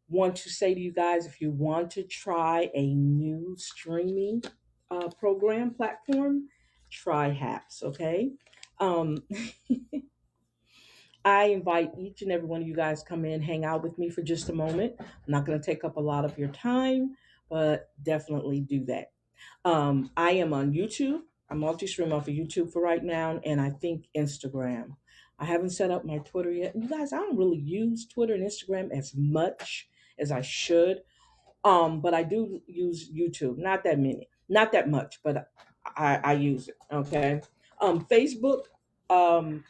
want to say to you guys, if you want to try a new streaming program platform, try Haps, okay? Um, I invite each and every one of you guys come in, hang out with me for just a moment. I'm not going to take up a lot of your time, but definitely do that. I am on YouTube. I'm multi-stream off of YouTube for right now, and I think Instagram. I haven't set up my Twitter yet. You guys, I don't really use Twitter and Instagram as much as I should. But I do use YouTube. Not that many, not that much, but I use it. Okay. Facebook. Um,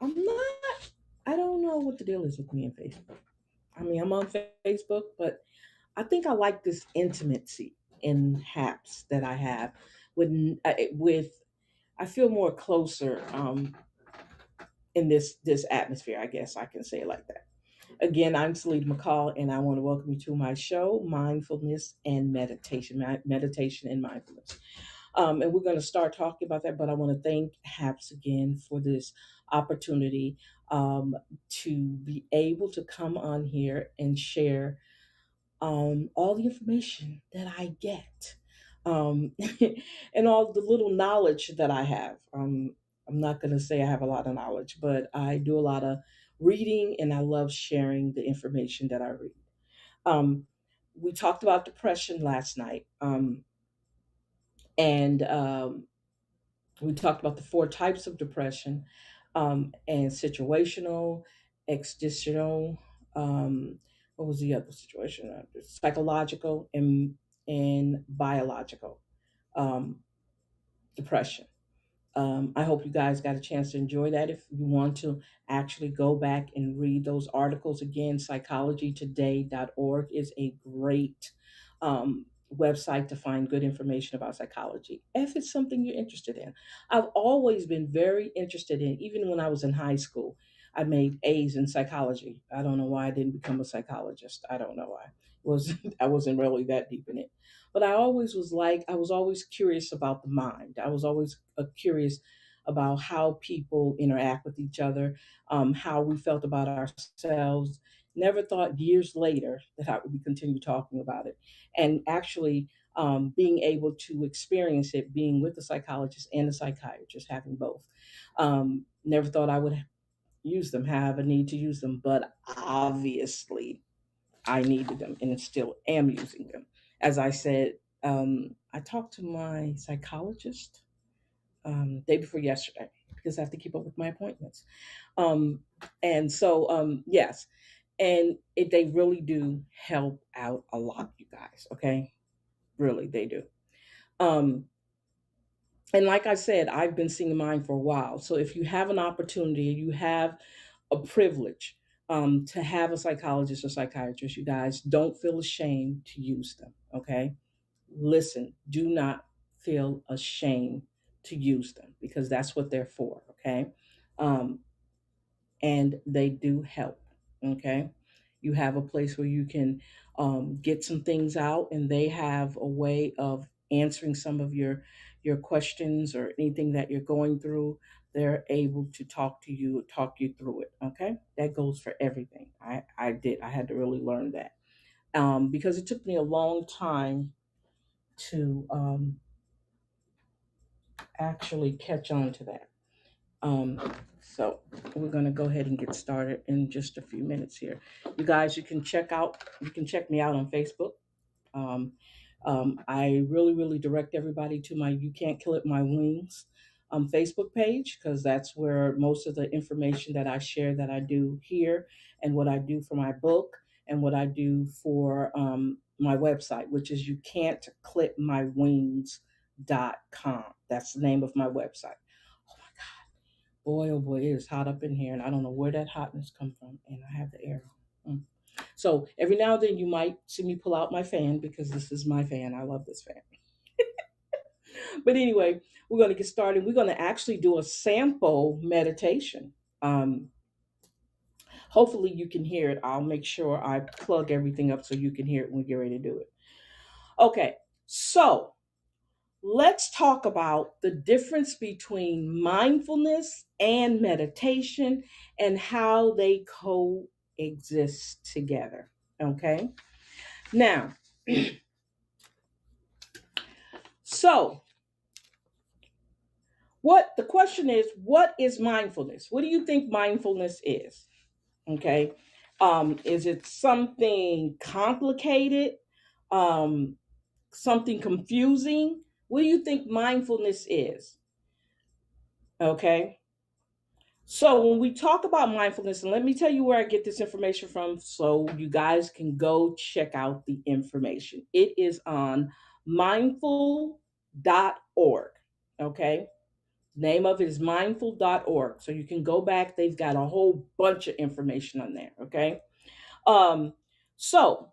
I'm not. I don't know what the deal is with me and Facebook. I mean, I'm on Facebook, but I think I like this intimacy in haps that I have with. I feel more closer in this atmosphere. I guess I can say it like that. Again, I'm Salida McCall, and I want to welcome you to my show, Mindfulness and Meditation, Meditation and Mindfulness. And we're going to start talking about that, but I want to thank HAPS again for this opportunity to be able to come on here and share all the information that I get um, and all the little knowledge that I have. I'm not going to say I have a lot of knowledge, but I do a lot of reading and I love sharing the information that I read. Um, we talked about depression last night, and we talked about the four types of depression and situational, existential. What was the other situation? Psychological and biological um, depression. I hope you guys got a chance to enjoy that. If you want to actually go back and read those articles again, psychologytoday.org is a great website to find good information about psychology if it's something you're interested in. I've always been very interested in, even when I was in high school. I made A's in psychology. I don't know why I didn't become a psychologist. I don't know why. It was I wasn't really that deep in it, but I was always curious about the mind. I was always curious about how people interact with each other, how we felt about ourselves. Never thought years later that I would continue talking about it, and actually being able to experience it, being with the psychologist and the psychiatrist, having both. Never thought I would use them, have a need to use them, but obviously I needed them and still am using them. As I said, I talked to my psychologist day before yesterday because I have to keep up with my appointments. Um, and so, yes, they really do help out a lot, you guys. Okay, really, they do. Um, and like I said, I've been seeing mine for a while. So if you have an opportunity, you have a privilege to have a psychologist or psychiatrist, you guys don't feel ashamed to use them. Okay, listen, do not feel ashamed to use them because that's what they're for. Okay, um, and they do help. Okay, you have a place where you can get some things out, and they have a way of answering some of your questions or anything that you're going through. They're able to talk you through it. Okay, that goes for everything. I had to really learn that because it took me a long time to actually catch on to that. Um, so we're going to go ahead and get started in just a few minutes here. You guys, you can check me out on Facebook. Um, I really direct everybody to my "You Can't Kill It My Wings" Facebook page because that's where most of the information that I share that I do here and what I do for my book and what I do for my website, which is you can't clip my wings.com. That's the name of my website. Boy, oh boy, it is hot up in here, and I don't know where that hotness come from. And I have the air on. So every now and then you might see me pull out my fan because this is my fan. I love this fan. But anyway, we're going to get started. We're going to actually do a sample meditation. Um, Hopefully you can hear it. I'll make sure I plug everything up so you can hear it when we get ready to do it. Okay, so let's talk about the difference between mindfulness and meditation and how they coexist. exist together. Okay. Now, so what the question is, what is mindfulness? What do you think mindfulness is? Okay. Is it something complicated? Um, Something confusing? What do you think mindfulness is? Okay. So when we talk about mindfulness, and let me tell you where I get this information from so you guys can go check out the information. It is on mindful.org. Okay. Name of it is mindful.org. So you can go back. They've got a whole bunch of information on there. Okay. Um, so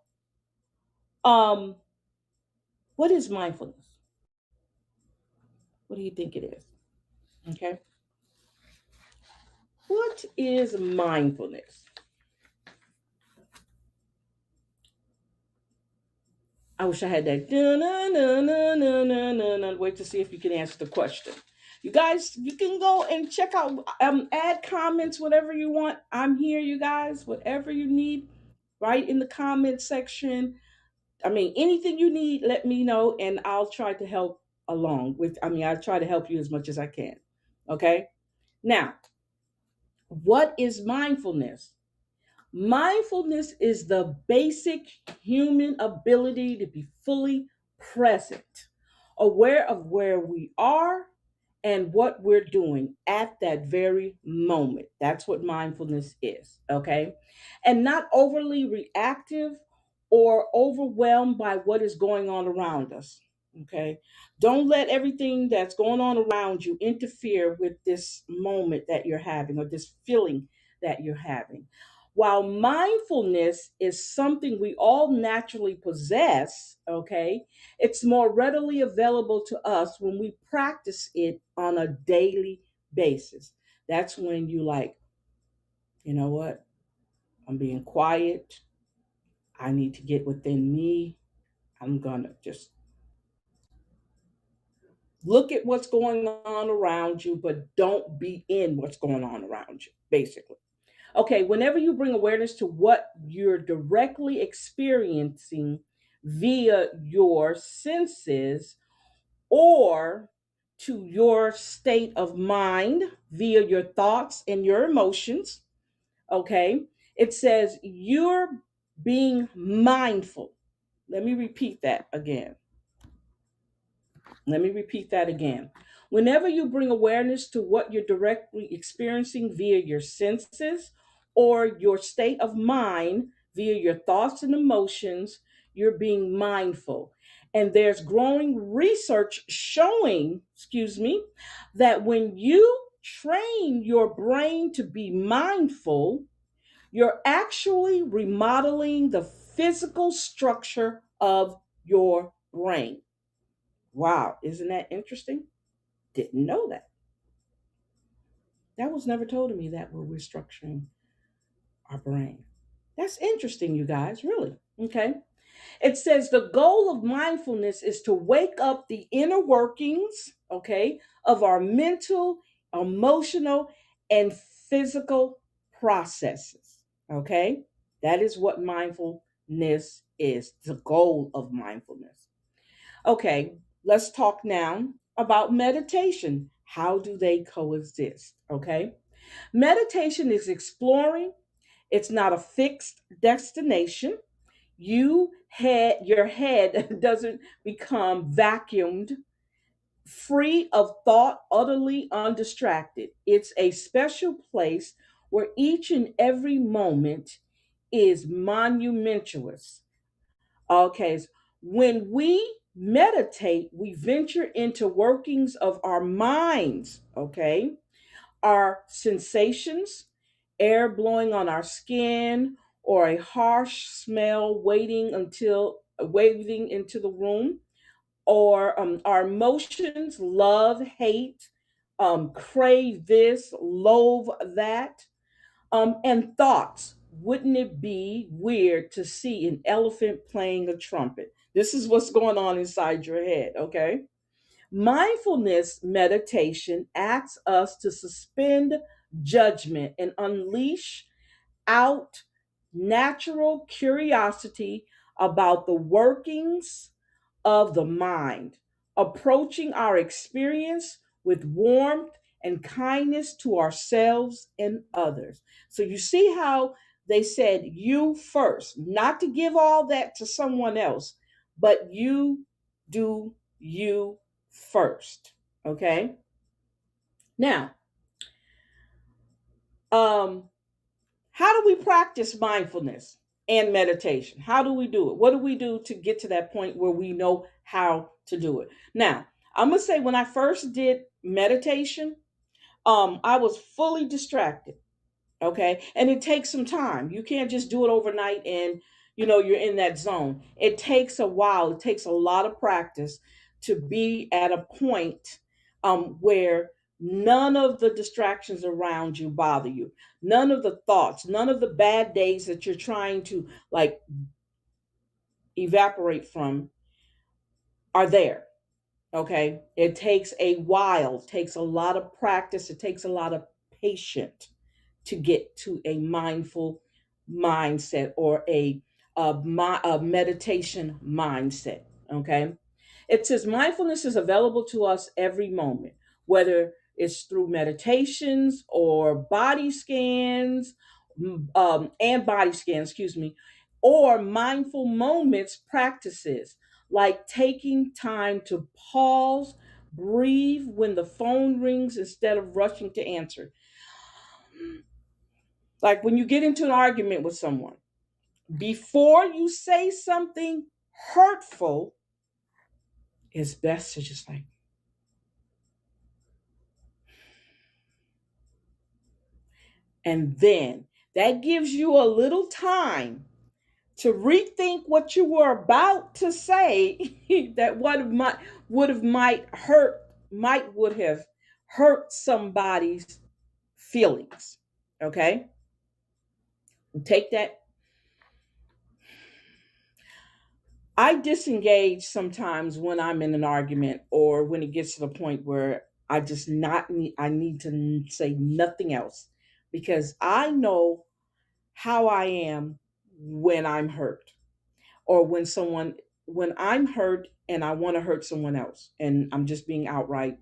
um, what is mindfulness? What do you think it is? Okay. What is mindfulness? I wish I had that. Wait to see if you can answer the question. You guys, you can go and check out, add comments, whatever you want. I'm here, you guys. Whatever you need, right in the comment section. I mean, anything you need, let me know, and I'll try to help along with. I mean, I'll try to help you as much as I can. Okay. Now, what is mindfulness? Mindfulness is the basic human ability to be fully present, aware of where we are and what we're doing at that very moment. That's what mindfulness is, okay? And not overly reactive or overwhelmed by what is going on around us, okay? Don't let everything that's going on around you interfere with this moment that you're having or this feeling that you're having. While mindfulness is something we all naturally possess, okay, it's more readily available to us when we practice it on a daily basis. That's when you like, you know what? I'm being quiet. I need to get within me. I'm going to just look at what's going on around you, but don't be in what's going on around you, basically. Okay, whenever you bring awareness to what you're directly experiencing via your senses or to your state of mind via your thoughts and your emotions, okay, it says you're being mindful. Let me repeat that again. Let me repeat that again. Whenever you bring awareness to what you're directly experiencing via your senses or your state of mind via your thoughts and emotions, you're being mindful. And there's growing research showing, that when you train your brain to be mindful, you're actually remodeling the physical structure of your brain. Wow, isn't that interesting? Didn't know that. That was never told to me that we're restructuring our brain. That's interesting, you guys, really. Okay. It says the goal of mindfulness is to wake up the inner workings, okay, of our mental, emotional, and physical processes. Okay. That is what mindfulness is, the goal of mindfulness. Okay, let's talk now about meditation. How do they coexist? Okay, meditation is exploring, it's not a fixed destination. Your head doesn't become vacuumed, free of thought, utterly undistracted. It's a special place where each and every moment is monumentous. Okay, when we meditate, we venture into workings of our minds, okay? Our sensations, air blowing on our skin, or a harsh smell waving into the room, or our emotions, love, hate, crave this, loathe that, and thoughts. Wouldn't it be weird to see an elephant playing a trumpet? This is what's going on inside your head, okay? Mindfulness meditation asks us to suspend judgment and unleash out natural curiosity about the workings of the mind, approaching our experience with warmth and kindness to ourselves and others. So you see how they said you first, not to give all that to someone else, but you do you first. Okay? Now, um how do we practice mindfulness and meditation? How do we do it? What do we do to get to that point where we know how to do it? Now, I'm gonna say when I first did meditation, I was fully distracted. Okay, and it takes some time. You can't just do it overnight and you're in that zone. It takes a while. It takes a lot of practice to be at a point where none of the distractions around you bother you, none of the thoughts, none of the bad days that you're trying to like evaporate from are there. Okay, it takes a while, it takes a lot of practice, it takes a lot of patience to get to a mindful mindset or a meditation mindset. Okay. It says mindfulness is available to us every moment, whether it's through meditations or body scans, and body scans, excuse me, or mindful moments practices like taking time to pause, breathe when the phone rings instead of rushing to answer. Like when you get into an argument with someone, before you say something hurtful, it's best to just like, and then that gives you a little time to rethink what you were about to say that would have hurt somebody's feelings. Okay? Take that. I disengage sometimes when I'm in an argument or when it gets to the point where I need to say nothing else because I know how I am when I'm hurt or when I'm hurt and I want to hurt someone else and I'm just being outright.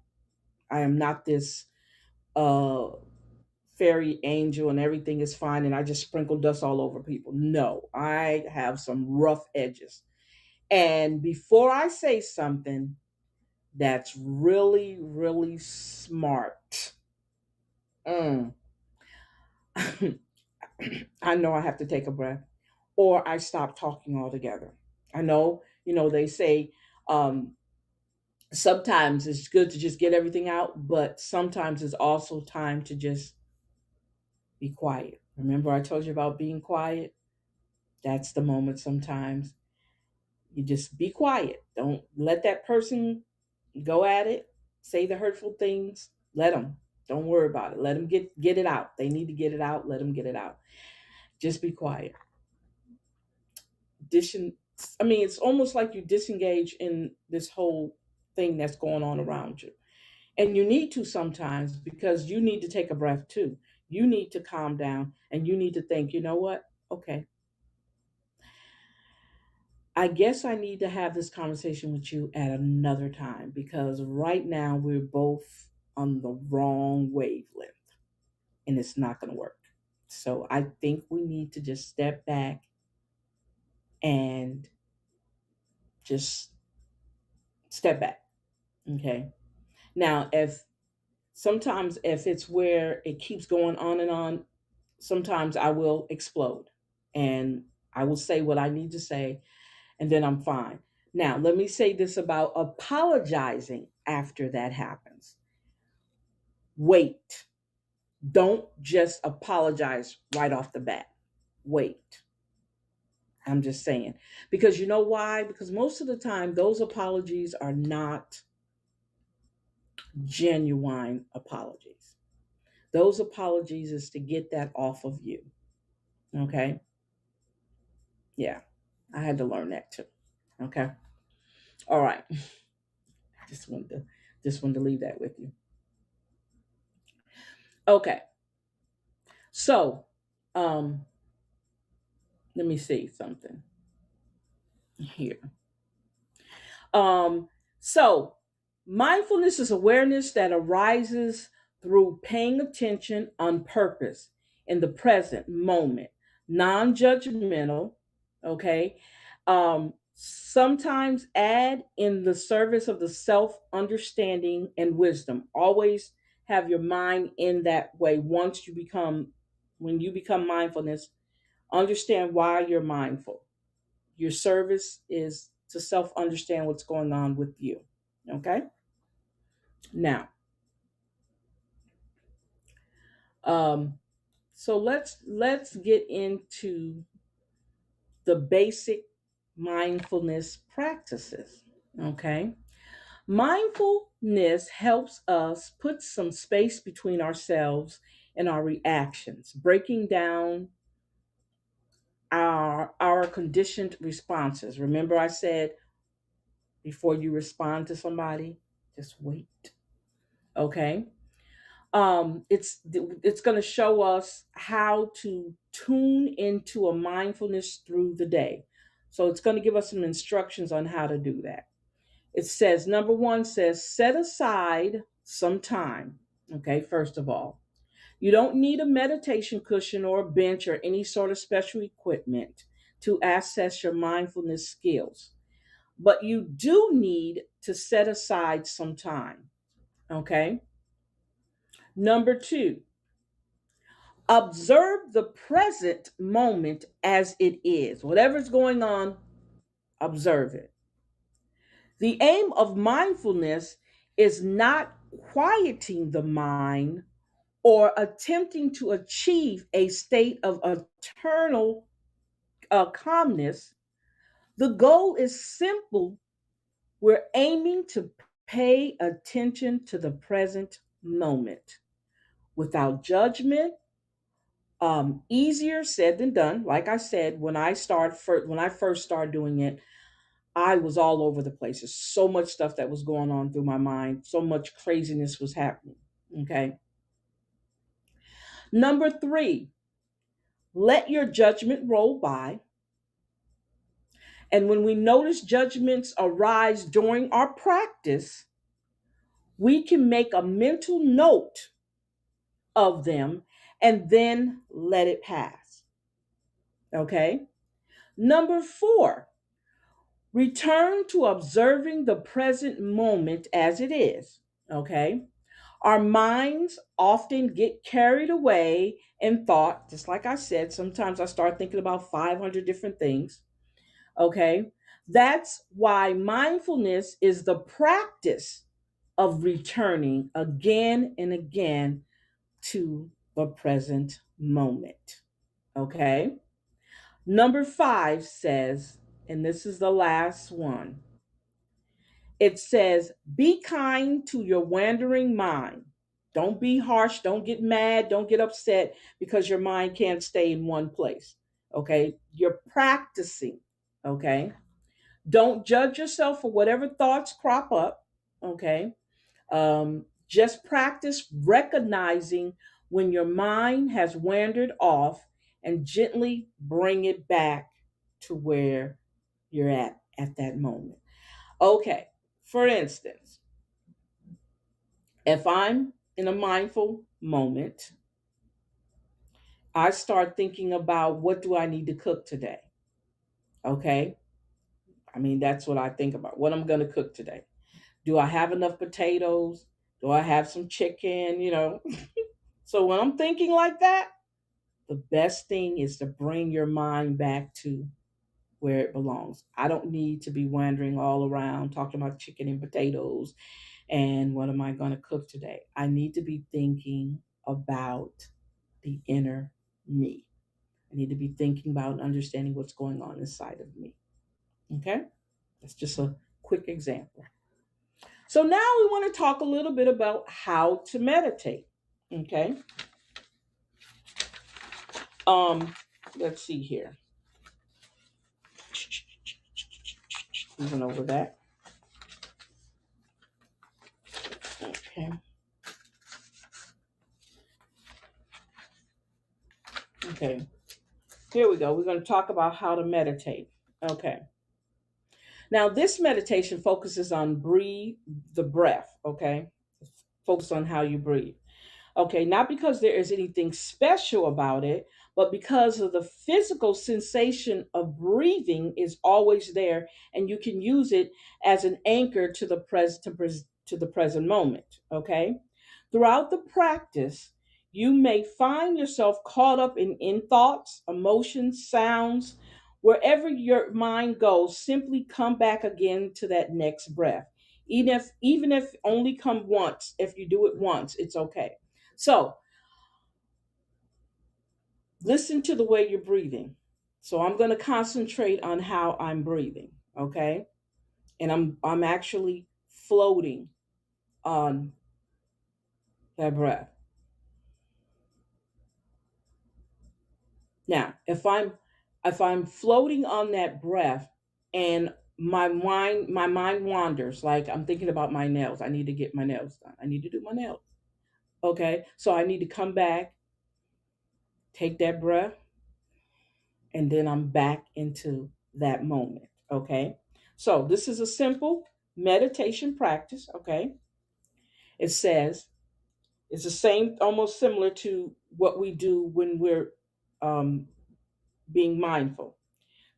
I am not this uh fairy angel and everything is fine and I just sprinkle dust all over people. No, I have some rough edges. And before I say something that's really, really smart, mm, I know I have to take a breath or I stop talking altogether. I know, they say sometimes it's good to just get everything out, but sometimes it's also time to just be quiet. Remember, I told you about being quiet? That's the moment sometimes. You just be quiet. Don't let that person go at it, say the hurtful things. Let them. Don't worry about it. Let them get it out. They need to get it out. Let them get it out. Just be quiet. Disen- I mean, it's almost like you disengage in this whole thing that's going on around you. And you need to sometimes because you need to take a breath too. You need to calm down and you need to think, you know what? Okay, I guess I need to have this conversation with you at another time because right now we're both on the wrong wavelength and it's not going to work. So I think we need to just step back and just step back. Okay. Now, if it's where it keeps going on and on, sometimes I will explode and I will say what I need to say and then I'm fine. Now, let me say this about apologizing after that happens. Wait. Don't just apologize right off the bat. Wait. I'm just saying. Because you know why? Because most of the time, those apologies are not genuine apologies. Those apologies is to get that off of you. Okay? Yeah. I had to learn that too. Okay? All right. Just wanted to leave that with you. Okay. So, um, let me see something here. Um, so mindfulness is awareness that arises through paying attention on purpose in the present moment, non-judgmental, okay? Sometimes add in the service of the self-understanding and wisdom. Always have your mind in that way. When you become mindfulness, understand why you're mindful. Your service is to self understand what's going on with you. Okay? Now, um, so let's get into the basic mindfulness practices. Okay? Mindfulness helps us put some space between ourselves and our reactions, breaking down our conditioned responses. Remember I said before you respond to somebody, just wait. Okay? It's going to show us how to tune into a mindfulness through the day. So it's going to give us some instructions on how to do that. It says number one says set aside some time. Okay, first of all, you don't need a meditation cushion or a bench or any sort of special equipment to access your mindfulness skills, but you do need to set aside some time. Okay. Number two, observe the present moment as it is. Whatever's going on, observe it. The aim of mindfulness is not quieting the mind or attempting to achieve a state of eternal calmness. The goal is simple. We're aiming to pay attention to the present moment without judgment. Easier said than done. Like I said, when I first started doing it, I was all over the place. There's so much stuff that was going on through my mind. So much craziness was happening. Okay. Number three, let your judgment roll by. And when we notice judgments arise during our practice, we can make a mental note of them and then let it pass. Okay. Number four, return to observing the present moment as it is. Okay. Our minds often get carried away in thought. Just like I said, sometimes I start thinking about 500 different things. Okay. That's why mindfulness is the practice of returning again and again to the present moment. Okay. Number five says, and this is the last one, it says, be kind to your wandering mind. Don't be harsh. Don't get mad. Don't get upset because your mind can't stay in one place. Okay. You're practicing. Okay. Don't judge yourself for whatever thoughts crop up. Okay. Just practice recognizing when your mind has wandered off and gently bring it back to where you're at that moment. Okay. For instance, if I'm in a mindful moment, I start thinking about what do I need to cook today? Okay. I mean, that's what I think about. What I'm going to cook today. Do I have enough potatoes? Do I have some chicken? So when I'm thinking like that, the best thing is to bring your mind back to where it belongs. I don't need to be wandering all around talking about chicken and potatoes and what am I going to cook today. I need to be thinking about the inner me. I need to be thinking about and understanding what's going on inside of me. Okay? That's just a quick example. So now we want to talk a little bit about how to meditate. Okay? Um, let's see here. Moving over that. Okay. Okay. Here we go. We're going to talk about how to meditate. Okay. Now, this meditation focuses on breathe, the breath. Okay. Focus on how you breathe. Okay, not because there is anything special about it, but because of the physical sensation of breathing is always there, and you can use it as an anchor to to the present moment. Okay, throughout the practice, you may find yourself caught up in thoughts, emotions, sounds. Wherever your mind goes, simply come back again to that next breath. Even if only come once, if you do it once, it's okay. So listen to the way you're breathing. So I'm going to concentrate on how I'm breathing, okay? And I'm actually floating on that breath. Now, if I'm floating on that breath and my mind wanders, like I'm thinking about my nails. I need to get my nails done. I need to do my nails. Okay? So I need to come back, take that breath, and then I'm back into that moment. Okay. So this is a simple meditation practice. Okay. It says it's the same, almost similar to what we do when we're um, being mindful.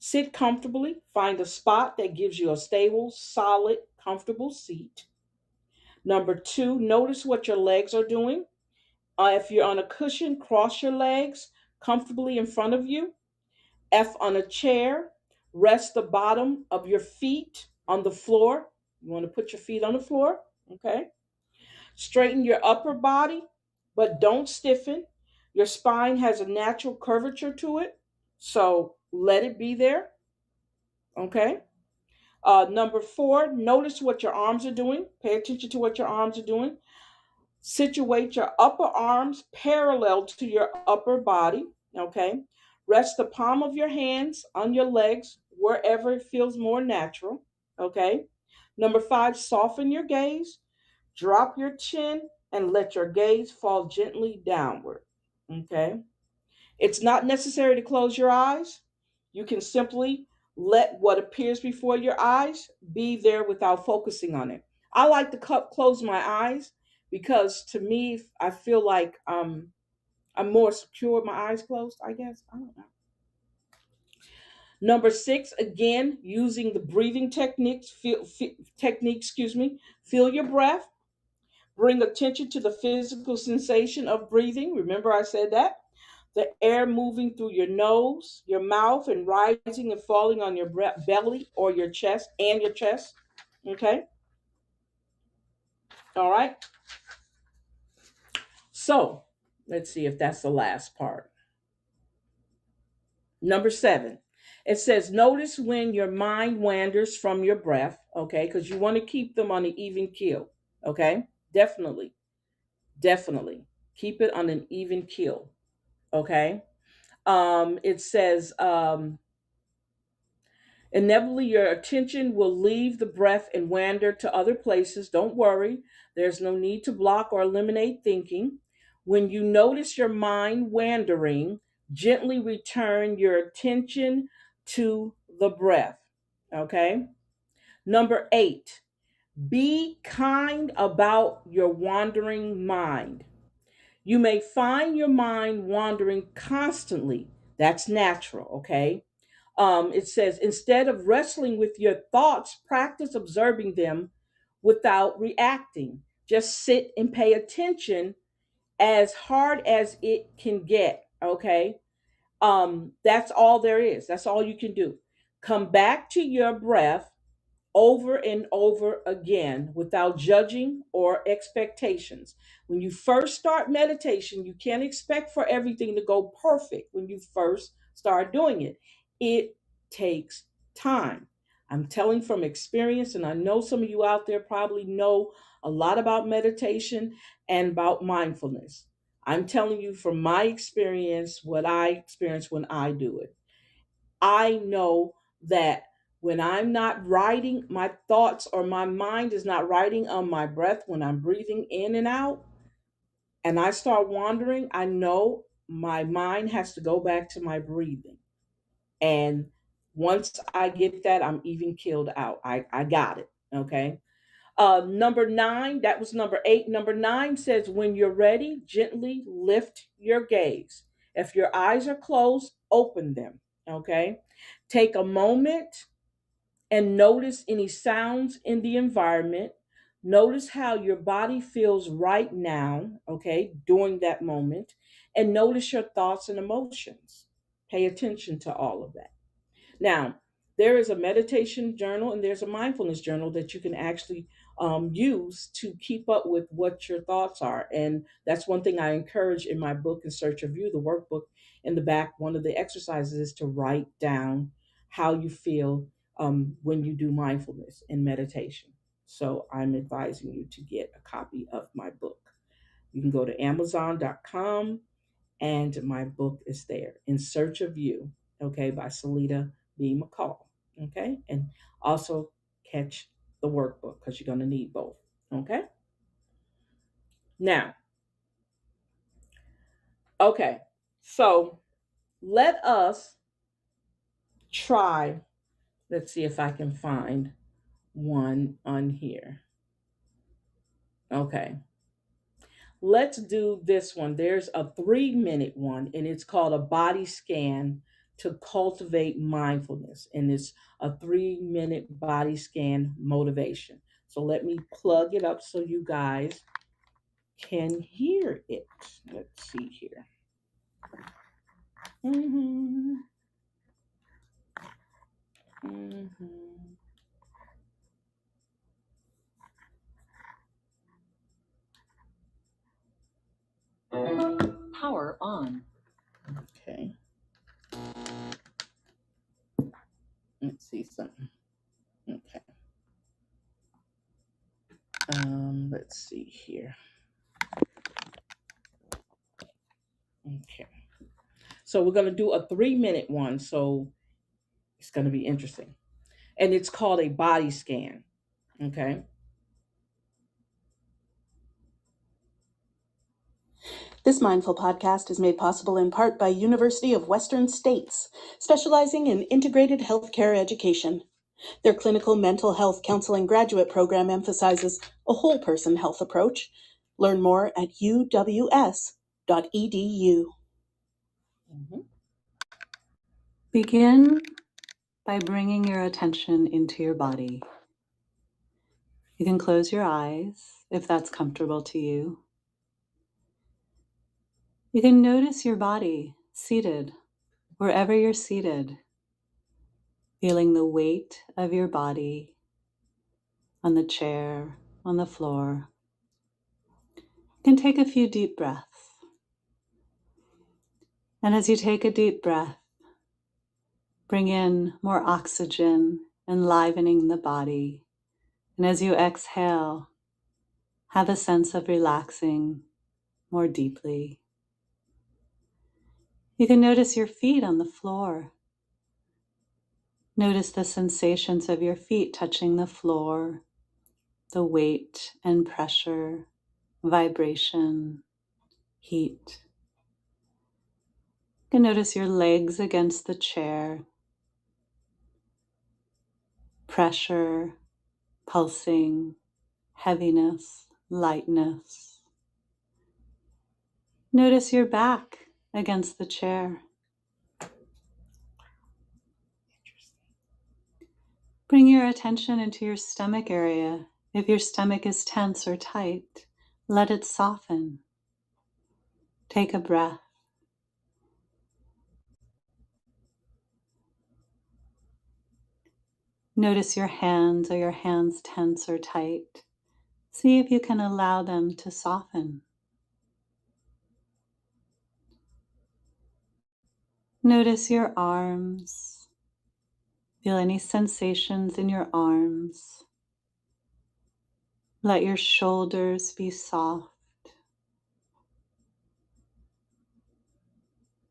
Sit comfortably, find a spot that gives you a stable, solid, comfortable seat. Number two, notice what your legs are doing. If you're on a cushion, cross your legs comfortably in front of you. F on a chair, rest the bottom of your feet on the floor. You want to put your feet on the floor, okay? Straighten your upper body, but don't stiffen. Your spine has a natural curvature to it, so let it be there, okay? Number four, notice what your arms are doing. Pay attention to what your arms are doing. Situate your upper arms parallel to your upper body. Okay. Rest the palm of your hands on your legs wherever it feels more natural. Okay. Number five, soften your gaze. Drop your chin and let your gaze fall gently downward. Okay. It's not necessary to close your eyes. You can simply let what appears before your eyes be there without focusing on it. I like to close my eyes because to me, I feel like I'm more secure with my eyes closed, I guess. I don't know. Number six, again, using the breathing excuse me, feel your breath. Bring attention to the physical sensation of breathing. Remember, I said that the air moving through your nose, your mouth, and rising and falling on your belly or your chest and your chest. Okay. All right. So let's see if that's the last part. Number seven. It says, notice when your mind wanders from your breath. Okay. Because you want to keep them on an even keel. Okay. Definitely. Definitely. Keep it on an even keel. Okay. It says, inevitably, your attention will leave the breath and wander to other places. Don't worry. There's no need to block or eliminate thinking. When you notice your mind wandering, gently return your attention to the breath. Okay. Number eight, be kind about your wandering mind. You may find your mind wandering constantly. That's natural, okay? It says, instead of wrestling with your thoughts, practice observing them without reacting. Just sit and pay attention as hard as it can get, okay? That's all there is. That's all you can do. Come back to your breath over and over again without judging or expectations. When you first start meditation, you can't expect for everything to go perfect when you first start doing it. It takes time. I'm telling from experience, and I know some of you out there probably know a lot about meditation and about mindfulness. I'm telling you from my experience what I experience when I do it. I know that when I'm not writing my thoughts or my mind is not writing on my breath when I'm breathing in and out and I start wandering, I know my mind has to go back to my breathing. And once I get that, I'm even keeled out. I got it. Okay. Number nine, that was number eight. Number nine says, when you're ready, gently lift your gaze. If your eyes are closed, open them. Okay. Take a moment and notice any sounds in the environment. Notice how your body feels right now, okay, during that moment, and notice your thoughts and emotions. Pay attention to all of that. Now, there is a meditation journal and there's a mindfulness journal that you can actually use to keep up with what your thoughts are. And that's one thing I encourage in my book, In Search of You, the workbook. In the back, one of the exercises is to write down how you feel when you do mindfulness and meditation. So I'm advising you to get a copy of my book. You can go to Amazon.com and my book is there, In Search of You, okay, by Salita B. McCall, okay, and also catch the workbook because you're going to need both, okay. Now, okay, so let us try. Let's see if I can find one on here. Okay, let's do this one. There's a 3 minute one, and it's called a body scan to cultivate mindfulness. And it's a 3 minute body scan motivation. So let me plug it up so you guys can hear it. Let's see here. Mm-hmm. Mm-hmm. Power on. Okay. Let's see something. Okay. Let's see here. Okay. So we're gonna do a 3 minute one. So it's gonna be interesting. And it's called a body scan. Okay. This Mindful podcast is made possible in part by University of Western States, specializing in integrated healthcare education. Their clinical mental health counseling graduate program emphasizes a whole person health approach. Learn more at uws.edu. Mm-hmm. Begin by bringing your attention into your body. You can close your eyes if that's comfortable to you. You can notice your body seated, wherever you're seated, feeling the weight of your body on the chair, on the floor. You can take a few deep breaths. And as you take a deep breath, bring in more oxygen, enlivening the body. And as you exhale, have a sense of relaxing more deeply. You can notice your feet on the floor. Notice the sensations of your feet touching the floor, the weight and pressure, vibration, heat. You can notice your legs against the chair, pressure, pulsing, heaviness, lightness. Notice your back against the chair. Bring your attention into your stomach area. If your stomach is tense or tight, let it soften. Take a breath. Notice your hands. Are your hands tense or tight? See if you can allow them to soften. Notice your arms. Feel any sensations in your arms. Let your shoulders be soft.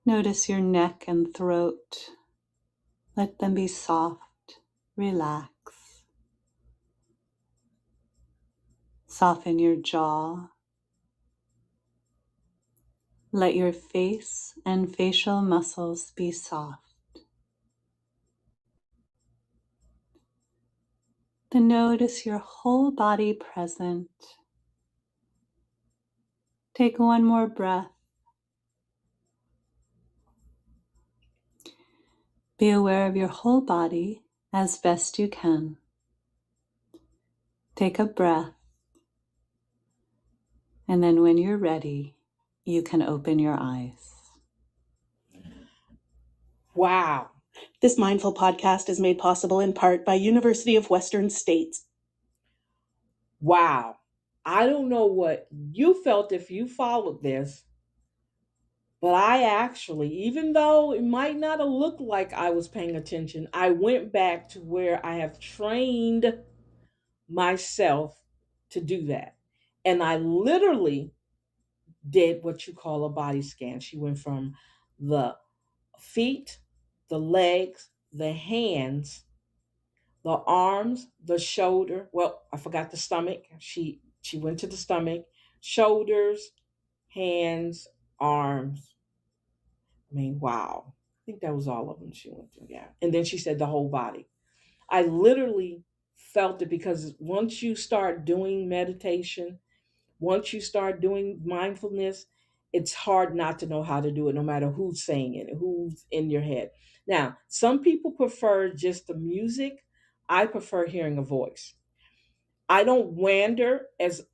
Notice your neck and throat. Let them be soft. Relax. Soften your jaw. Let your face and facial muscles be soft. Then notice your whole body present. Take one more breath. Be aware of your whole body as best you can. Take a breath, and then when you're ready, you can open your eyes. Wow. This mindful podcast is made possible in part by University of Western States. Wow. I don't know what you felt if you followed this, but I actually, even though it might not have looked like I was paying attention, I went back to where I have trained myself to do that. And I literally did what you call a body scan. She went from the feet, the legs, the hands, the arms, the shoulder. Well, I forgot the stomach. She went to the stomach, shoulders, hands, arms. I mean, wow. I think that was all of them she went through. Yeah. And then she said the whole body. I literally felt it because once you start doing meditation, once you start doing mindfulness, it's hard not to know how to do it, no matter who's saying it, who's in your head. Now, some people prefer just the music. I prefer hearing a voice. I don't wander as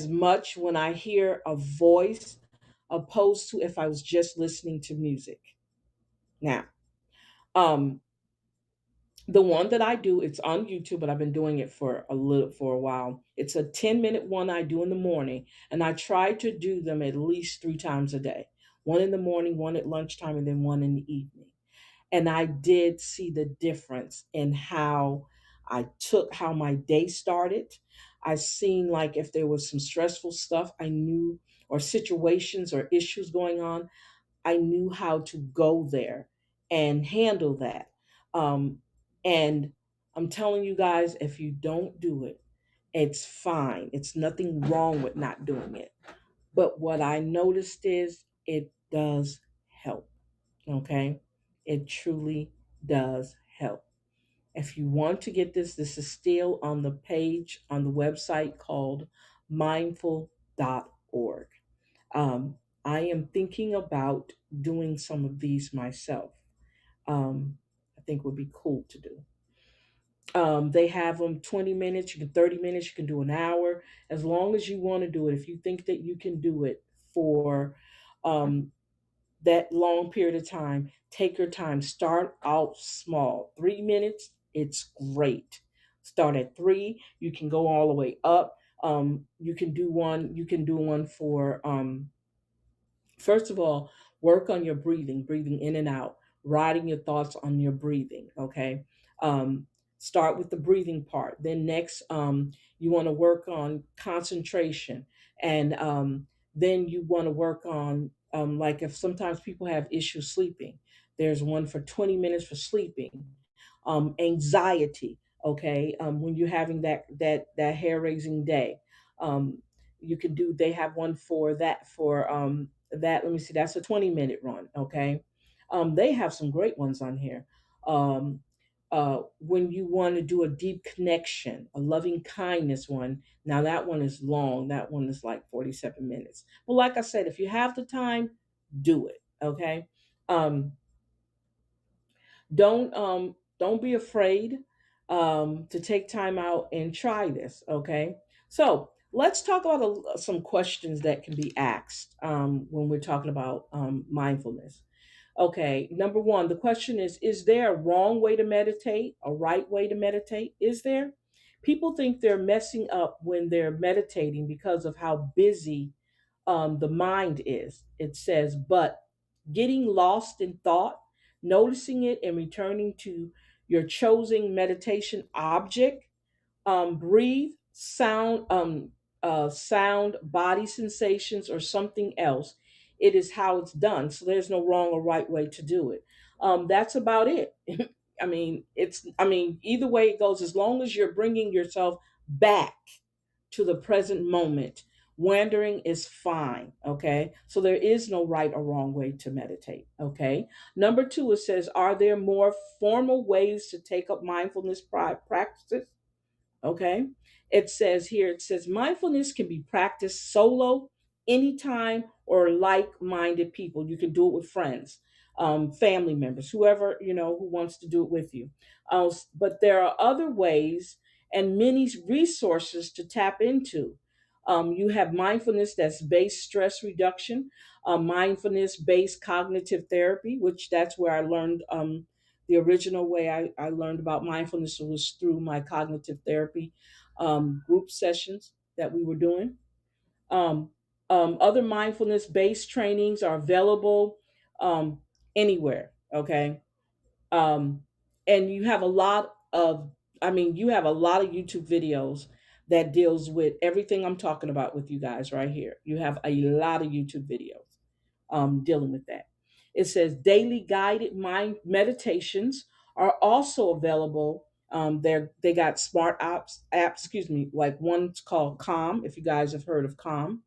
much when I hear a voice opposed to if I was just listening to music. Now, um, the one that I do, it's on YouTube, but I've been doing it for a while. It's a 10-minute one I do in the morning, and I try to do them at least 3 times a day. One in the morning, one at lunchtime, and then one in the evening. And I did see the difference in how my day started. I seen like if there was some stressful stuff I knew, or situations or issues going on, I knew how to go there and handle that. Um, and I'm telling you guys, if you don't do it, it's fine. It's nothing wrong with not doing it. But what I noticed is it does help. Okay. It truly does help. If you want to get this is still on the page on the website called mindful.org. Um, I am thinking about doing some of these myself. I think would be cool to do. They have them 20 minutes, you can 30 minutes, you can do an hour, as long as you want to do it. If you think that you can do it for um, that long period of time, take your time. Start out small. 3 minutes, it's great. Start at three. You can go all the way up. You can do one. You can do one for first of all, work on your breathing, breathing in and out, writing your thoughts on your breathing. Okay. Um, Start with the breathing part. Then next, you want to work on concentration. And then you want to work on, like if sometimes people have issues sleeping, there's one for 20 minutes for sleeping. Anxiety. Okay. When you're having that hair raising day, um, you can do, they have one for that, let me see, that's a 20-minute run. Okay. They have some great ones on here. um, when you want to do a deep connection, a loving kindness one, now that one is long, that one is like 47 minutes. But like I said, if you have the time, do it. Okay. um, don't be afraid to take time out and try this. Okay. So let's talk about some questions that can be asked when we're talking about mindfulness. Okay, number one, the question is there a wrong way to meditate, a right way to meditate? Is there? People think they're messing up when they're meditating because of how busy the mind is. It says, but getting lost in thought, noticing it, and returning to your chosen meditation object. Breathe, sound, body sensations, or something else. It is how it's done. So there's no wrong or right way to do it. That's about it. Either way it goes, as long as you're bringing yourself back to the present moment, Wandering is fine. Okay. So there is no right or wrong way to meditate. Okay. Number two, it says, are there more formal ways to take up mindfulness practices? Okay. It says here, it says mindfulness can be practiced solo, anytime, or like minded people. You can do it with friends, family members, whoever, who wants to do it with you. But there are other ways and many resources to tap into. You have mindfulness that's based stress reduction, mindfulness based cognitive therapy, which that's where I learned the original way I learned about mindfulness was through my cognitive therapy group sessions that we were doing. Um, Other mindfulness based trainings are available um, anywhere. Okay. um, and you have a lot of you have a lot of YouTube videos that deals with everything I'm talking about with you guys right here. You have a lot of YouTube videos dealing with that. It says daily guided mind meditations are also available. They got smart apps, excuse me, like one's called Calm, if you guys have heard of Calm.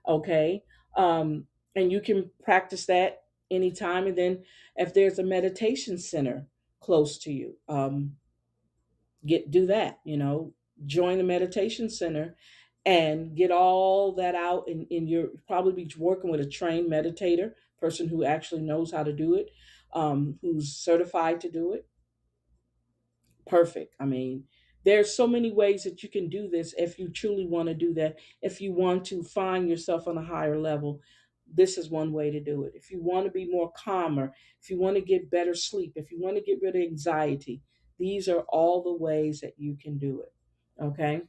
Okay. um, and you can practice that anytime. And then if there's a meditation center close to you, get do that, join the meditation center and get all that out. And you're probably be working with a trained meditator, person who actually knows how to do it, who's certified to do it. Perfect. There's so many ways that you can do this if you truly want to do that. If you want to find yourself on a higher level, this is one way to do it. If you want to be more calmer, if you want to get better sleep, if you want to get rid of anxiety, these are all the ways that you can do it. Okay.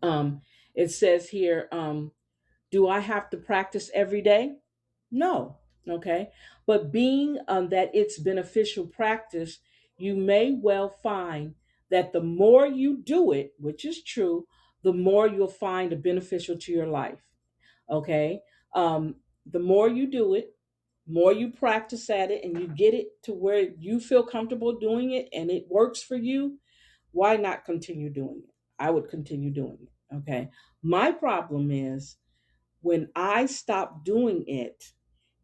Um, it says here, do I have to practice every day? No. Okay. But being that it's beneficial practice, you may well find that the more you do it, which is true, the more you'll find it beneficial to your life. Okay. The more you do it, more you practice at it, and you get it to where you feel comfortable doing it and it works for you, why not continue doing it? I would continue doing it. Okay. My problem is when I stopped doing it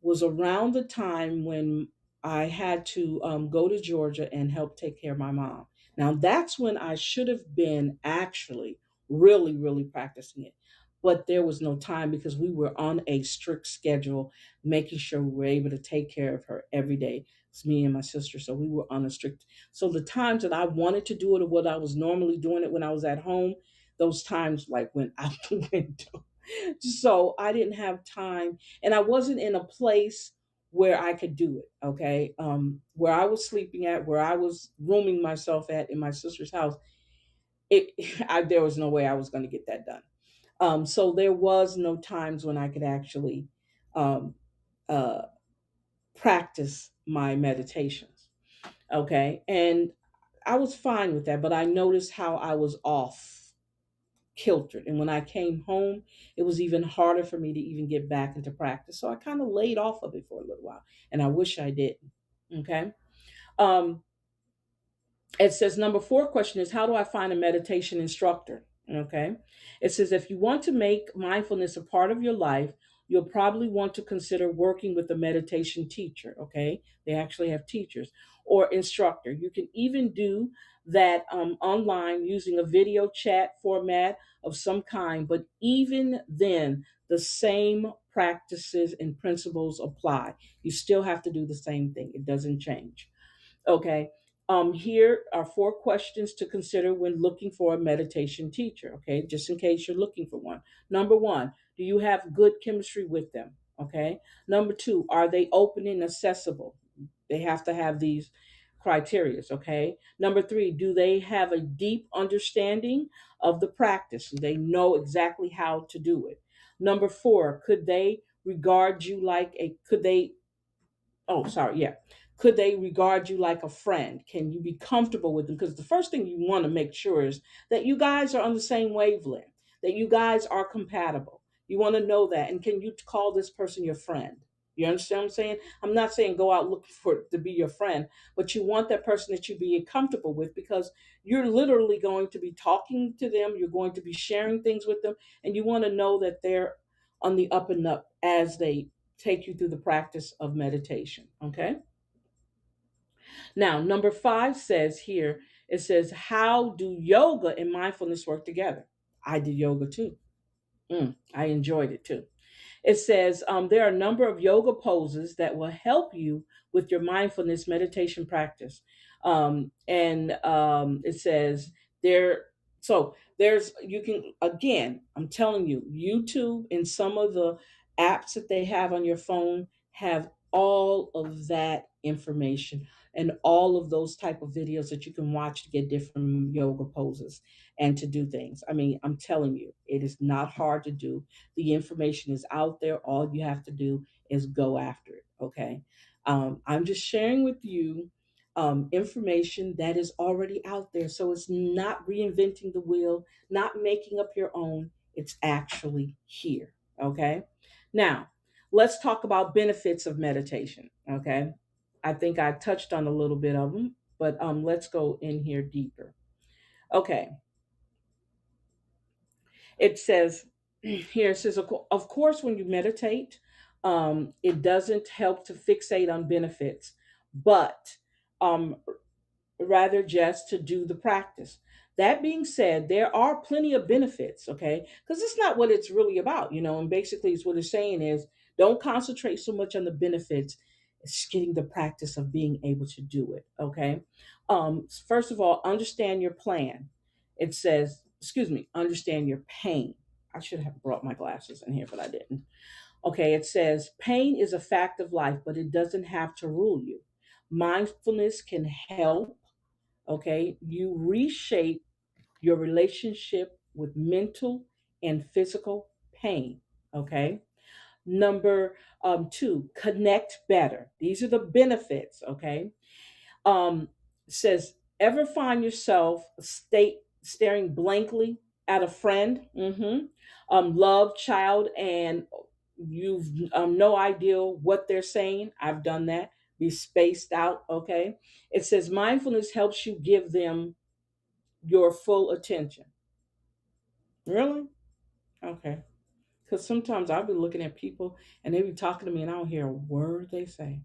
was around the time when I had to go to Georgia and help take care of my mom. Now, that's when I should have been actually really, really practicing it. But there was no time because we were on a strict schedule, making sure we were able to take care of her every day. It's me and my sister. So we were on a strict. So the times that I wanted to do it or what I was normally doing it when I was at home, those times like went out the window. So I didn't have time and I wasn't in a place where I could do it. Okay. Where I was sleeping at, where I was rooming myself at in my sister's house, it there was no way I was going to get that done. So there was no times when I could actually um, uh, practice my meditations. Okay. And I was fine with that, but I noticed how I was off kiltered. And when I came home, it was even harder for me to even get back into practice. So I kind of laid off of it for a little while. And I wish I didn't. Okay. Um, it says number four question is, how do I find a meditation instructor? Okay. It says if you want to make mindfulness a part of your life, you'll probably want to consider working with a meditation teacher. Okay. They actually have teachers or instructor. You can even do that online using a video chat format of some kind, but even then, the same practices and principles apply. You still have to do the same thing, it doesn't change. Okay. Here are four questions to consider when looking for a meditation teacher. Okay, just in case you're looking for one. Number one, do you have good chemistry with them? Okay. Number two, are they open and accessible? They have to have these criterias. Okay. Number three, do they have a deep understanding of the practice? They know exactly how to do it. Number four, could they oh, sorry, yeah. Could they regard you like a friend? Can you be comfortable with them? Because the first thing you want to make sure is that you guys are on the same wavelength, that you guys are compatible. You want to know that. And can you call this person your friend? You understand what I'm saying? I'm not saying go out looking for to be your friend, but you want that person that you be comfortable with, because you're literally going to be talking to them, you're going to be sharing things with them, and you want to know that they're on the up and up as they take you through the practice of meditation. Okay. Now, number 5 says here, it says, how do yoga and mindfulness work together? I did yoga too. I enjoyed it too. It says there are a number of yoga poses that will help you with your mindfulness meditation practice. And it says there, so there's, you can, again, I'm telling you, YouTube and some of the apps that they have on your phone have all of that information and all of those type of videos that you can watch to get different yoga poses and to do things. I mean, I'm telling you, it is not hard to do. The information is out there. All you have to do is go after it. Okay. I'm just sharing with you information that is already out there. So it's not reinventing the wheel, not making up your own. It's actually here. Okay. Now, let's talk about benefits of meditation. Okay. I think I touched on a little bit of them, but let's go in here deeper. Okay. It says here, it says, of course, when you meditate, it doesn't help to fixate on benefits, but um, rather just to do the practice. That being said, there are plenty of benefits, okay? Because it's not what it's really about, and basically it's what it's saying is, don't concentrate so much on the benefits. It's getting the practice of being able to do it, okay? First of all, understand your plan. It says, excuse me, understand your pain. I should have brought my glasses in here, but I didn't. Okay, it says pain is a fact of life, but it doesn't have to rule you. Mindfulness can help, okay, you reshape your relationship with mental and physical pain, okay? Number 2, connect better. These are the benefits, okay? um, Says, ever find yourself staring blankly at a friend, love child, and you've no idea what they're saying? I've done that. Be spaced out, okay? It says mindfulness helps you give them your full attention. Really? Okay. Because sometimes I'll be looking at people and they be talking to me and I don't hear a word they say,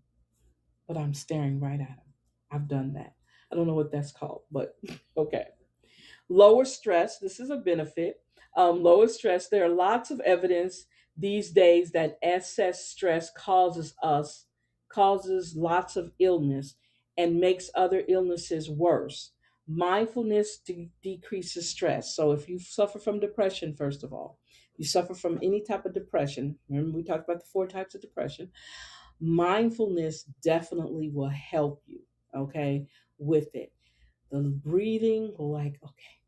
but I'm staring right at them. I've done that. I don't know what that's called, but okay. Lower stress. This is a benefit. Lower stress. There are lots of evidence these days that excess stress causes lots of illness and makes other illnesses worse. Mindfulness decreases stress. So if you suffer from depression, first of all, you suffer from any type of depression. Remember we talked about the 4 types of depression. Mindfulness definitely will help you. Okay, with it. The breathing, like, okay,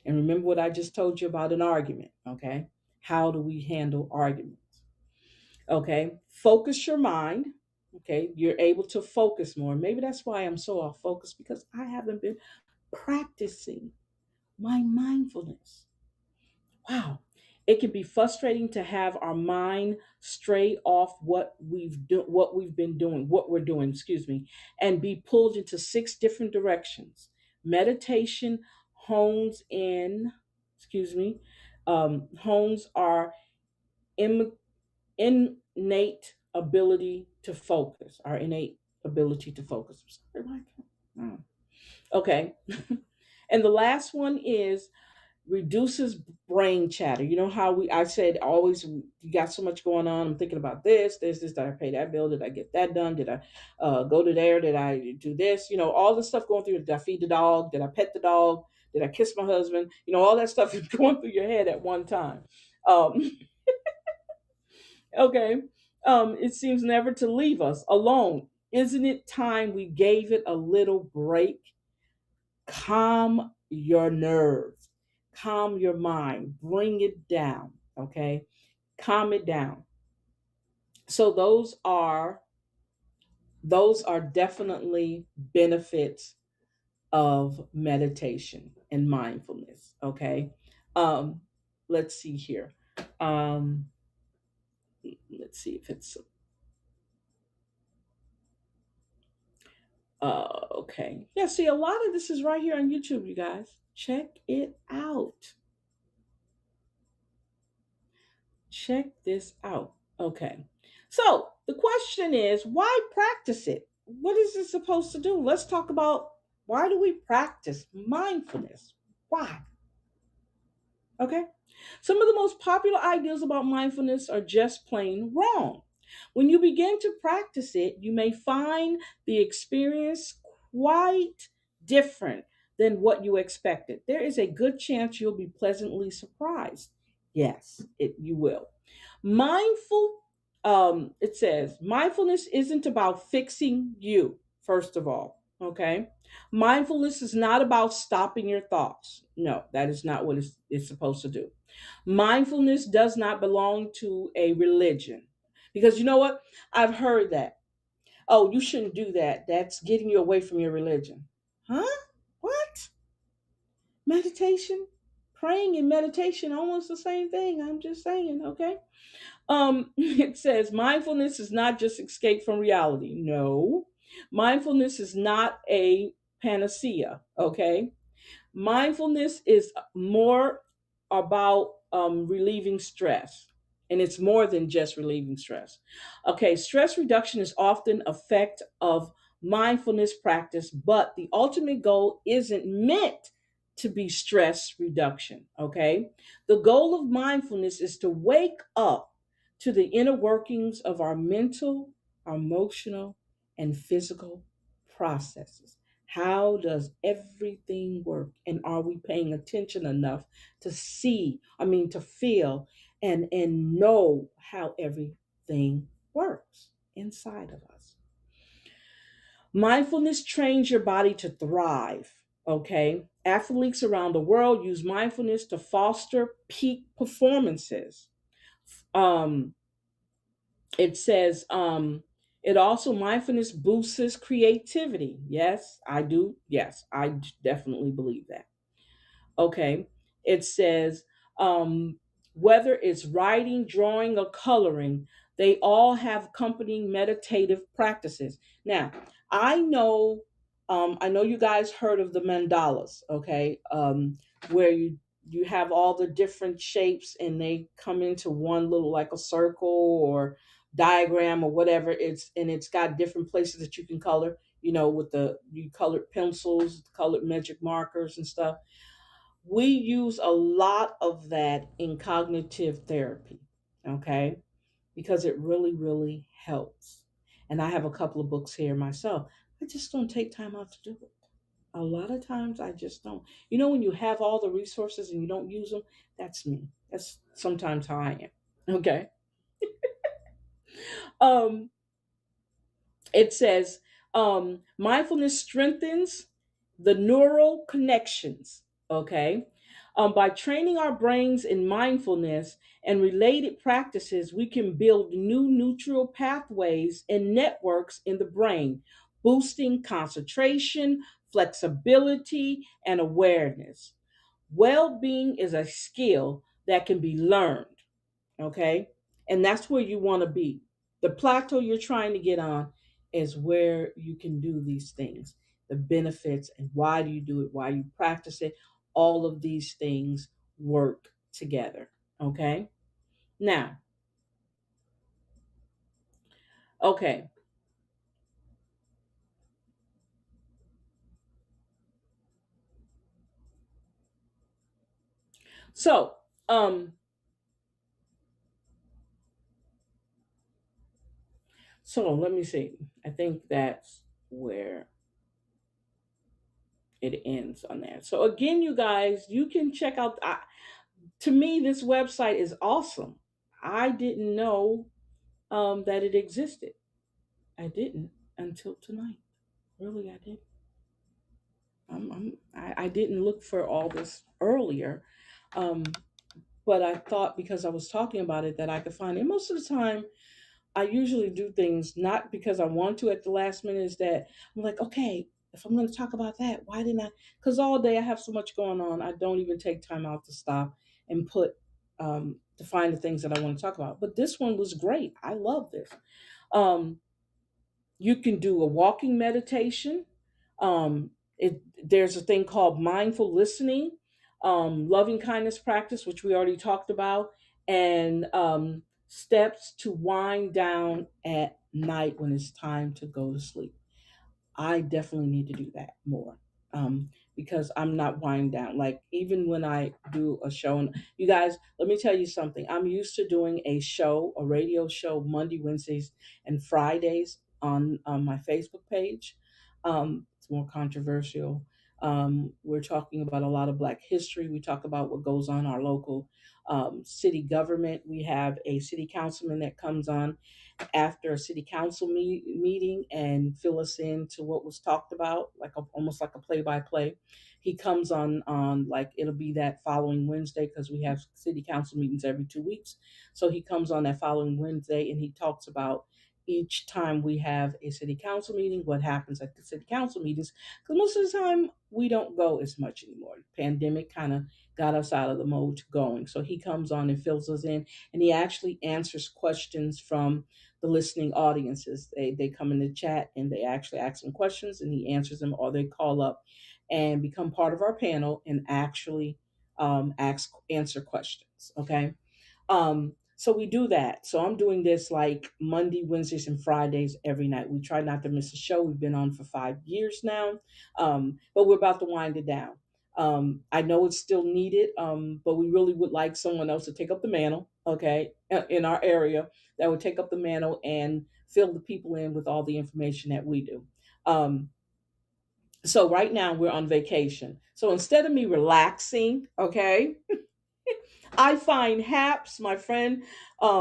and remember what I just told you about an argument, okay? How do we handle arguments? Okay, focus your mind. Okay, you're able to focus more. Maybe that's why I'm so off focus, because I haven't been practicing my mindfulness. Wow. It can be frustrating to have our mind stray off what we've been doing, what we're doing, excuse me, and be pulled into 6 different directions. Meditation hones in, excuse me, hones our in, innate ability to focus, our innate ability to focus. I'm sorry, okay. And the last one is reduces brain chatter. You know how I said always, you got so much going on. I'm thinking about this. Did I pay that bill? Did I get that done? Did I go to there? Did I do this? All the stuff going through. Did I feed the dog? Did I pet the dog? Did I kiss my husband? All that stuff is going through your head at one time. Um, okay. It seems never to leave us alone. Isn't it time we gave it a little break? Calm your nerves, calm your mind, bring it down, okay? Calm it down. So those are definitely benefits of meditation and mindfulness, okay? Um let's see here. Um let's see if it's Okay. Yeah, see, a lot of this is right here on YouTube, you guys. Check it out. Check this out. Okay. So the question is, why practice it? What is it supposed to do? Let's talk about, why do we practice mindfulness? Why? Okay. Some of the most popular ideas about mindfulness are just plain wrong. When you begin to practice it, you may find the experience quite different than what you expected. There is a good chance you'll be pleasantly surprised. Yes, you will. Mindful, it says, mindfulness isn't about fixing you, first of all. Okay. Mindfulness is not about stopping your thoughts. No, that is not what it's supposed to do. Mindfulness does not belong to a religion. Because you know what? I've heard that. Oh, you shouldn't do that. That's getting you away from your religion. Huh? What? Meditation? Praying and meditation, almost the same thing. I'm just saying, okay? It says mindfulness is not just escape from reality. No. Mindfulness is not a panacea, okay? Mindfulness is more about relieving stress, and it's more than just relieving stress. Okay, stress reduction is often effect of mindfulness practice, but the ultimate goal isn't meant to be stress reduction. Okay, the goal of mindfulness is to wake up to the inner workings of our mental, our emotional, and physical processes. How does everything work? And are we paying attention enough to see, to feel and know how everything works inside of us? Mindfulness trains your body to thrive. Okay. Athletes around the world use mindfulness to foster peak performances. Um, it says it also, mindfulness boosts creativity. Yes, I do. Yes, I definitely believe that. Okay. It says whether it's writing, drawing, or coloring, they all have accompanying meditative practices. Now, I know, I know you guys heard of the mandalas, okay, where you have all the different shapes and they come into one little, like a circle or diagram or whatever. It's got different places that you can color. With you colored pencils, colored magic markers and stuff. We use a lot of that in cognitive therapy, okay? Because it really, really helps. And I have a couple of books here myself. I just don't take time out to do it. A lot of times I just don't. When you have all the resources and you don't use them, that's me. That's sometimes how I am. Okay. Um, it says mindfulness strengthens the neural connections. Okay. By training our brains in mindfulness and related practices, we can build new neutral pathways and networks in the brain, boosting concentration, flexibility, and awareness. Well being is a skill that can be learned. Okay. And that's where you want to be. The plateau you're trying to get on is where you can do these things, the benefits, and why do you do it, why you practice it. All of these things work together. Okay. Now, okay. So, let me see. I think that's where it ends on that. So again, you guys, you can check out. To me, this website is awesome. I didn't know that it existed. I didn't until tonight. Really, I didn't. I didn't look for all this earlier, um, but I thought because I was talking about it that I could find it. Most of the time, I usually do things not because I want to at the last minute. Is that I'm like, okay, if I'm going to talk about that, why didn't I? Because all day I have so much going on, I don't even take time out to stop and to find the things that I want to talk about. But this one was great. I love this. Um, you can do a walking meditation. Um, there's a thing called mindful listening, loving kindness practice, which we already talked about, and steps to wind down at night when it's time to go to sleep. I definitely need to do that more, um, because I'm not wind down. Like even when I do a show, and you guys, let me tell you something. I'm used to doing a show, a radio show, Monday, Wednesdays, and Fridays on my Facebook page. It's more controversial. We're talking about a lot of Black history. We talk about what goes on our local city government. We have a city councilman that comes on after a city council meeting and fill us in to what was talked about, like almost like a play by play. He comes on like it'll be that following Wednesday because we have city council meetings every 2 weeks. So he comes on that following Wednesday and he talks about each time we have a city council meeting, what happens at the city council meetings. Because most of the time we don't go as much anymore. The pandemic kind of got us out of the mode to going. So he comes on and fills us in, and he actually answers questions from the listening audiences. They come in the chat and they actually ask him questions and he answers them, or they call up and become part of our panel and actually answer questions. Okay. So we do that. So I'm doing this like Monday, Wednesdays, and Fridays every night. We try not to miss a show. We've been on for 5 years now, but we're about to wind it down. I know it's still needed, but we really would like someone else to take up the mantle, okay, in our area that would take up the mantle and fill the people in with all the information that we do. Um, so right now we're on vacation. So instead of me relaxing, okay, I find Haps. My friend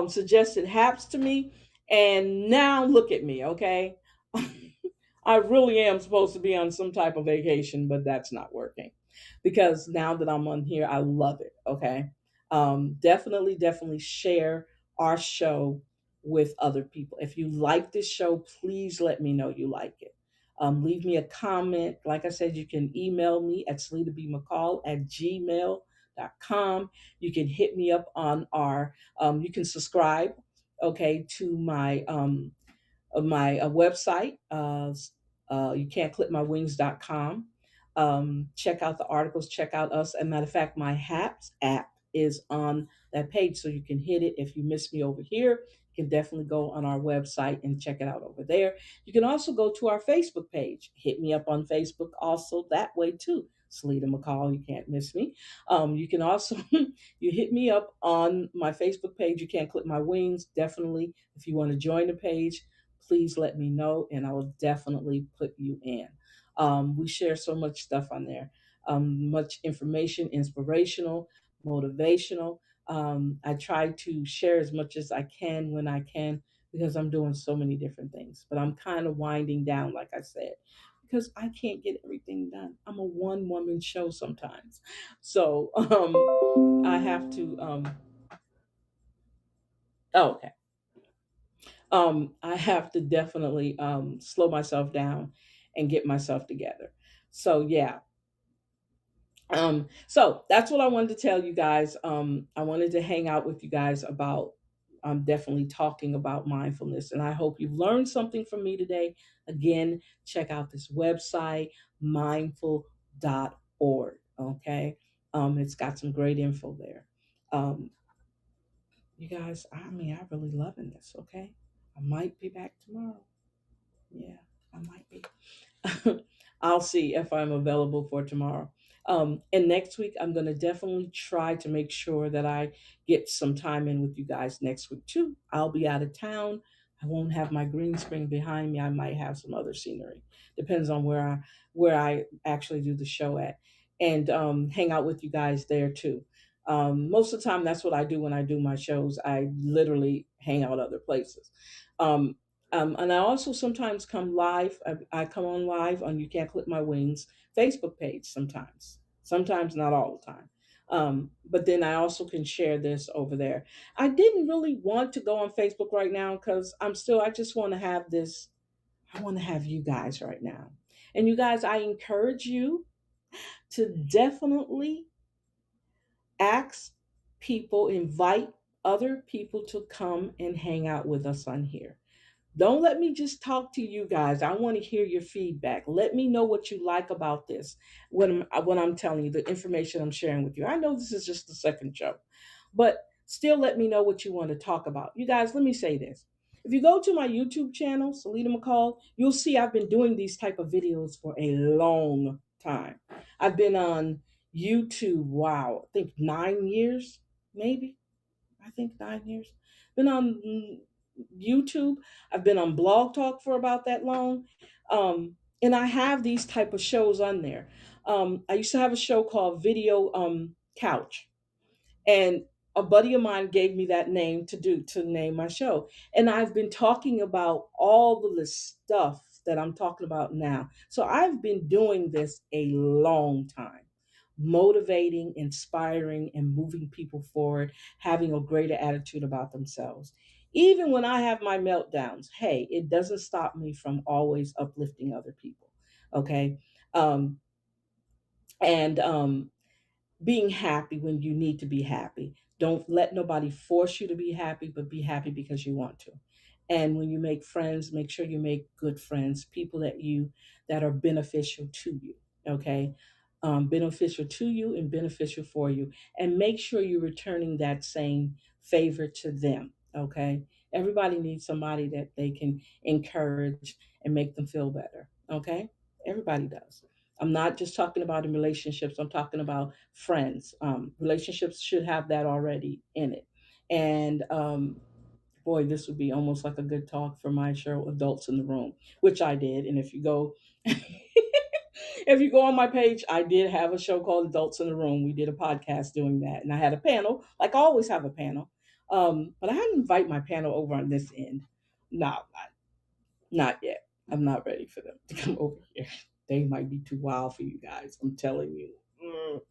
suggested Haps to me, and now look at me, okay? I really am supposed to be on some type of vacation, but that's not working because now that I'm on here, I love it, okay? Definitely share our show with other people. If you like this show, please let me know you like it. Leave me a comment. Like I said, you can email me at sleetabmccall@gmail.com. You can hit me up on you can subscribe, okay, to my website. You can't clip my wings.com. Check out the articles, check out us. As a matter of fact, my HAPS app is on that page, so you can hit it. If you miss me over here, you can definitely go on our website and check it out over there. You can also go to our Facebook page. Hit me up on Facebook also that way too. Selena McCall, you can't miss me. You can also you hit me up on my Facebook page. You can't clip my wings. Definitely, if you want to join the page, please let me know and I will definitely put you in. We share so much stuff on there, much information, inspirational, motivational. I try to share as much as I can when I can because I'm doing so many different things. But I'm kind of winding down, like I said, because I can't get everything done. I'm a one woman show sometimes. So I have to, oh, okay. I have to definitely slow myself down and get myself together. So yeah, so that's what I wanted to tell you guys. I wanted to hang out with you guys about definitely talking about mindfulness, and I hope you've learned something from me today. Again, check out this website, mindful.org. Okay, it's got some great info there. Um, you guys, I mean, I'm really loving this. Okay, I might be back tomorrow. Yeah, I might be. I'll see if I'm available for tomorrow. And next week, I'm going to definitely try to make sure that I get some time in with you guys next week too. I'll be out of town. I won't have my green screen behind me. I might have some other scenery. Depends on where I actually do the show at, and hang out with you guys there too. Most of the time, that's what I do when I do my shows. I literally hang out other places. Um, and I also sometimes come live. I come on live on You Can't Clip My Wings Facebook page sometimes. Sometimes, not all the time. But then I also can share this over there. I didn't really want to go on Facebook right now because I just want to have this. I want to have you guys right now. And you guys, I encourage you to definitely ask people, invite other people to come and hang out with us on here. Don't let me just talk to you guys. I want to hear your feedback. Let me know what you like about this when I'm telling you the information I'm sharing with you. I know this is just the second show, but still let me know what you want to talk about. You guys, let me say this. If you go to my YouTube channel, Salita McCall, you'll see I've been doing these type of videos for a long time. I've been on YouTube, wow, I think 9 years, maybe. I think 9 years. Been on YouTube. I've been on Blog Talk for about that long. And I have these type of shows on there. I used to have a show called Video Couch, and a buddy of mine gave me that name to name my show. And I've been talking about all of the stuff that I'm talking about now. So I've been doing this a long time, motivating, inspiring, and moving people forward, having a greater attitude about themselves. Even when I have my meltdowns, hey, it doesn't stop me from always uplifting other people. Okay. Um, and being happy when you need to be happy. Don't let nobody force you to be happy, but be happy because you want to. And when you make friends, make sure you make good friends, people that are beneficial to you. Okay, beneficial to you and beneficial for you, and make sure you're returning that same favor to them. Okay, everybody needs somebody that they can encourage and make them feel better. Okay, everybody does. I'm not just talking about in relationships. I'm talking about friends. Relationships should have that already in it. And boy, this would be almost like a good talk for my show, Adults in the Room, which I did. And if you go, if you go on my page, I did have a show called Adults in the Room. We did a podcast doing that, and I had a panel. Like I always have a panel, but I had to invite my panel over on this end. No, not yet. I'm not ready for them to come over here. They might be too wild for you guys. I'm telling you. Mm.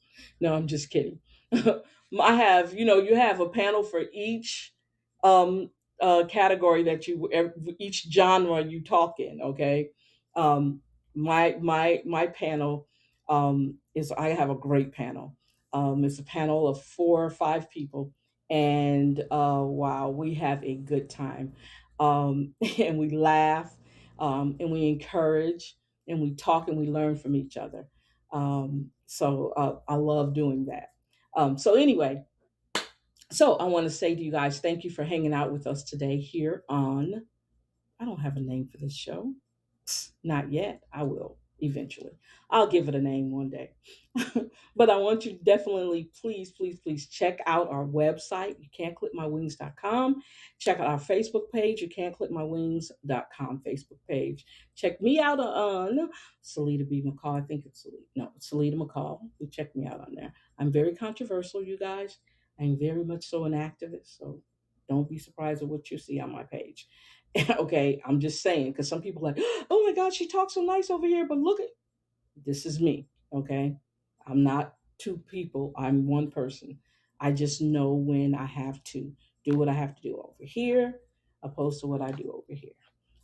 No, I'm just kidding. I have, you have a panel for each um category that each genre you talk in, okay? Um my panel is I have a great panel. It's a panel of 4 or 5 people, and wow, we have a good time. And we laugh, and we encourage, and we talk, and we learn from each other. So I love doing that. So anyway, so I want to say to you guys, thank you for hanging out with us today here on. I don't have a name for this show. Not yet. I will eventually. I'll give it a name one day. But I want you to definitely, please, please, please check out our website. You can't click mywings.com. Check out our Facebook page. You can't click mywings.com Facebook page. Check me out on Salita B. McCall. I think it's Salita. No, it's Salita McCall. You check me out on there. I'm very controversial, you guys. I'm very much so an activist. So don't be surprised at what you see on my page. Okay, I'm just saying because some people are like, oh my God, she talks so nice over here, but look at this is me. Okay, I'm not two people. I'm one person. I just know when I have to do what I have to do over here, opposed to what I do over here.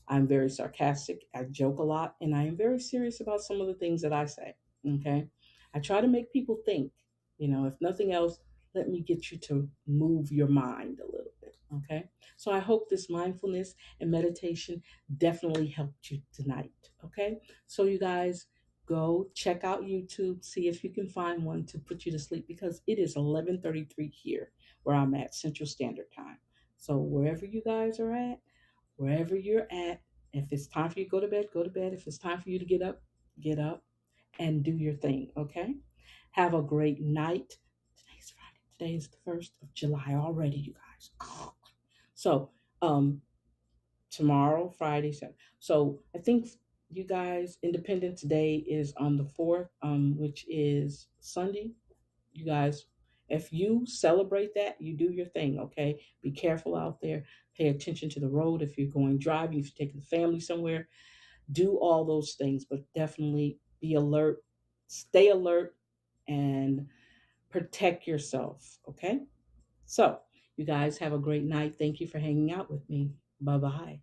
I'm very sarcastic. I joke a lot, and I am very serious about some of the things that I say. Okay. I try to make people think, if nothing else, let me get you to move your mind a little bit. Okay. So I hope this mindfulness and meditation definitely helped you tonight. Okay. So, you guys, go check out YouTube, see if you can find one to put you to sleep because it is 11:33 here where I'm at Central Standard Time. So, wherever you guys are at, wherever you're at, if it's time for you to go to bed, go to bed. If it's time for you to get up and do your thing, okay? Have a great night. Today's Friday. Today is the 1st of July already, you guys. So, um, tomorrow, Friday, so I think you guys, Independence Day is on the 4th, which is Sunday. You guys, if you celebrate that, you do your thing, okay? Be careful out there. Pay attention to the road if you're going driving, if you're taking the family somewhere. Do all those things, but definitely be alert, stay alert, and protect yourself, okay? So, you guys have a great night. Thank you for hanging out with me. Bye bye.